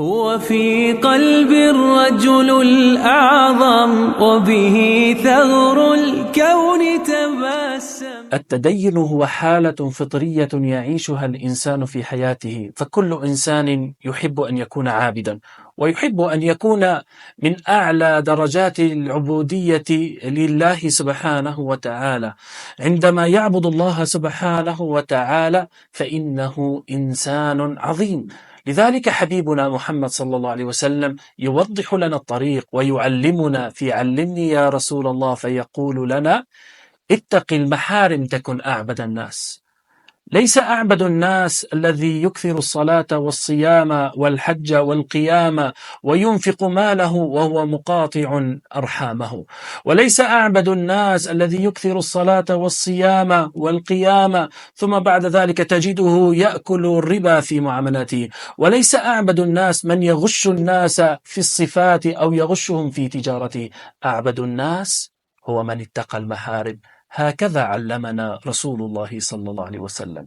هو في قلب الرجل الأعظم وبه ثغر الكون تبسم. التدين هو حالة فطرية يعيشها الإنسان في حياته، فكل إنسان يحب أن يكون عابدا، ويحب أن يكون من أعلى درجات العبودية لله سبحانه وتعالى. عندما يعبد الله سبحانه وتعالى فإنه إنسان عظيم. لذلك حبيبنا محمد صلى الله عليه وسلم يوضح لنا الطريق ويعلمنا في علمني يا رسول الله، فيقول لنا: اتق المحارم تكن أعبد الناس. ليس أعبد الناس الذي يكثر الصلاة والصيام والحج والقيام وينفق ماله وهو مقاطع أرحامه، وليس أعبد الناس الذي يكثر الصلاة والصيام والقيام ثم بعد ذلك تجده يأكل الربا في معاملاته، وليس أعبد الناس من يغش الناس في الصفات أو يغشهم في تجارته. أعبد الناس هو من اتقى المحارم. هكذا علمنا رسول الله صلى الله عليه وسلم.